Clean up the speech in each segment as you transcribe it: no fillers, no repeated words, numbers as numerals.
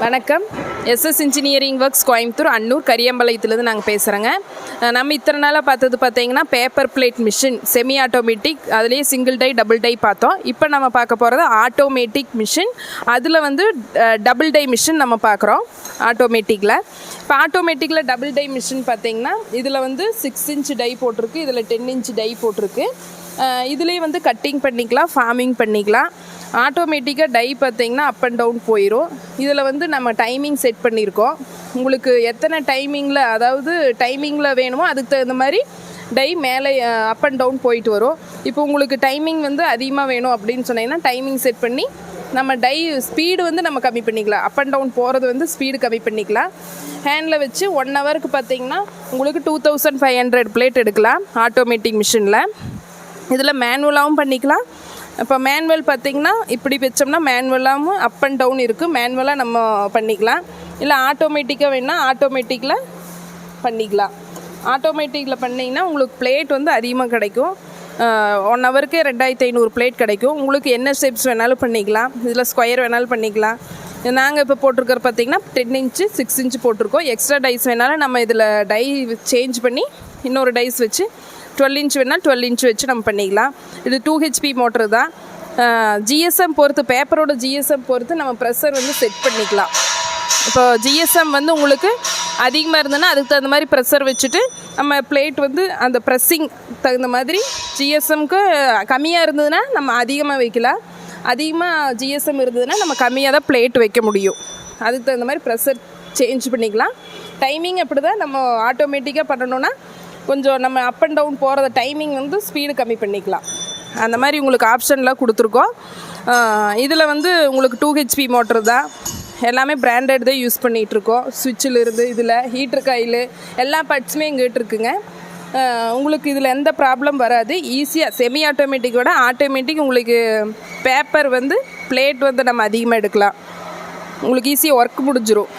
வணக்கம். S S engineering works Coimbatore Annur கரியாம்பாளையத்துலேருந்து நாங்கள் பேசுகிறோங்க. நம்ம இத்தனை நாளாக பார்த்தது பார்த்தீங்கன்னா paper plate machine semi automatic, அதுலேயே சிங்கிள் டை டபுள் டை பார்த்தோம். இப்போ நம்ம பார்க்க போகிறது ஆட்டோமேட்டிக் மிஷின். அதில் வந்து டபுள் டை மிஷின் நம்ம பார்க்குறோம் ஆட்டோமேட்டிக்கில். இப்போ ஆட்டோமேட்டிக்கில் டபுள் டை மிஷின் பார்த்திங்கன்னா இதில் வந்து 6 இன்ச் டை போட்டிருக்கு, இதில் 10 இன்ச் டை போட்டிருக்கு. இதுலேயே வந்து கட்டிங் பண்ணிக்கலாம், ஃபார்மிங் பண்ணிக்கலாம். ஆட்டோமேட்டிக்காக டை பார்த்திங்கன்னா அப் அண்ட் டவுன் போயிடும். இதில் வந்து நம்ம டைமிங் செட் பண்ணியிருக்கோம். உங்களுக்கு எத்தனை டைமிங்கில், அதாவது டைமிங்கில் வேணுமோ அதுக்கு தகுந்த மாதிரி டை மேலே அப் அண்ட் டவுன் போயிட்டு வரும். இப்போ உங்களுக்கு டைமிங் வந்து அதிகமாக வேணும் அப்படின்னு சொன்னீங்கன்னா டைமிங் செட் பண்ணி நம்ம டை ஸ்பீடு வந்து நம்ம கம்மி பண்ணிக்கலாம். அப் அண்ட் டவுன் போகிறது வந்து ஸ்பீடு கம்மி பண்ணிக்கலாம். ஹேண்டில் வச்சு 1 ஹவருக்கு பார்த்திங்கன்னா உங்களுக்கு 2500 பிளேட் எடுக்கலாம் ஆட்டோமேட்டிக் மிஷினில். இதில் மேனுவலாகவும் பண்ணிக்கலாம். இப்போ மேனுவல் பார்த்திங்கன்னா இப்படி வச்சோம்னா மேனுவலாகவும் அப் அண்ட் டவுன் இருக்குது, மேனுவலாக நம்ம பண்ணிக்கலாம். இல்லை ஆட்டோமேட்டிக்காக வேணுன்னா ஆட்டோமேட்டிக்கில் பண்ணிக்கலாம். ஆட்டோமேட்டிக்கில் பண்ணிங்கன்னா உங்களுக்கு பிளேட் வந்து அதிகமாக கிடைக்கும். 1 ஹவருக்கு 2500 பிளேட் கிடைக்கும். உங்களுக்கு என்ன ஷேப்ஸ் வேணாலும் பண்ணிக்கலாம். இதில் ஸ்கொயர் வேணாலும் பண்ணிக்கலாம். நாங்கள் இப்போ போட்டிருக்கிற பார்த்திங்கன்னா 10 இன்ச்சு 6 இன்ச்சு போட்டிருக்கோம். எக்ஸ்ட்ரா டைஸ் வேணாலும் நம்ம இதில் டை சேஞ்ச் பண்ணி இன்னொரு டைஸ் வச்சு 12 இன்ச் வேணால் 12 இன்ச் வச்சு நம்ம பண்ணிக்கலாம். இது 2 HP மோட்ரு தான். ஜிஎஸ்எம் பொறுத்து, பேப்பரோட ஜிஎஸ்எம் பொறுத்து நம்ம ப்ரெஷர் வந்து செட் பண்ணிக்கலாம். இப்போ ஜிஎஸ்எம் வந்து உங்களுக்கு அதிகமாக இருந்ததுன்னா அதுக்கு தகுந்த மாதிரி ப்ரெஷர் வச்சுட்டு நம்ம பிளேட் வந்து அந்த ப்ரெஸ்ஸிங் தகுந்த மாதிரி, ஜிஎஸ்எம்க்கு கம்மியாக இருந்ததுன்னா நம்ம அதிகமாக வைக்கலாம், அதிகமாக ஜிஎஸ்எம் இருந்ததுன்னா நம்ம கம்மியாக தான் பிளேட் வைக்க முடியும். அதுக்கு தகுந்த மாதிரி ப்ரெஷர் சேஞ்ச் பண்ணிக்கலாம். டைமிங் அப்படி தான். நம்ம ஆட்டோமேட்டிக்காக பண்ணணுன்னா கொஞ்சம் நம்ம அப் அண்ட் டவுன் போகிறத டைமிங் வந்து ஸ்பீடு கம்மி பண்ணிக்கலாம். அந்த மாதிரி உங்களுக்கு ஆப்ஷன்லாம் கொடுத்துருக்கோம். இதில் வந்து உங்களுக்கு 2 HP மோட்ரு தான். எல்லாமே பிராண்டட் தான் யூஸ் பண்ணிகிட்ருக்கோம். சுவிட்சில் இருந்து இதில் ஹீட்ரு காயில் எல்லா பார்ட்ஸுமே எங்கிட்ட இருக்குங்க. உங்களுக்கு இதில் எந்த ப்ராப்ளம் வராது. ஈஸியாக செமி ஆட்டோமேட்டிக்கோட ஆட்டோமேட்டிக் உங்களுக்கு பேப்பர் வந்து பிளேட் வந்து நம்ம அதிகமாக எடுக்கலாம். உங்களுக்கு ஈஸியாக ஒர்க் முடிஞ்சிடும்.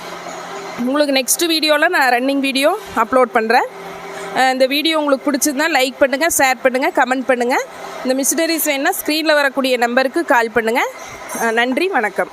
உங்களுக்கு நெக்ஸ்ட்டு வீடியோவில் நான் ரன்னிங் வீடியோ அப்லோட் பண்ணுறேன். இந்த வீடியோ உங்களுக்கு பிடிச்சிருந்தா லைக் பண்ணுங்கள், ஷேர் பண்ணுங்கள், கமெண்ட் பண்ணுங்கள். இந்த மிஷினரிஸ் வேணுன்னா ஸ்க்ரீனில் வரக்கூடிய நம்பருக்கு கால் பண்ணுங்கள். நன்றி, வணக்கம்.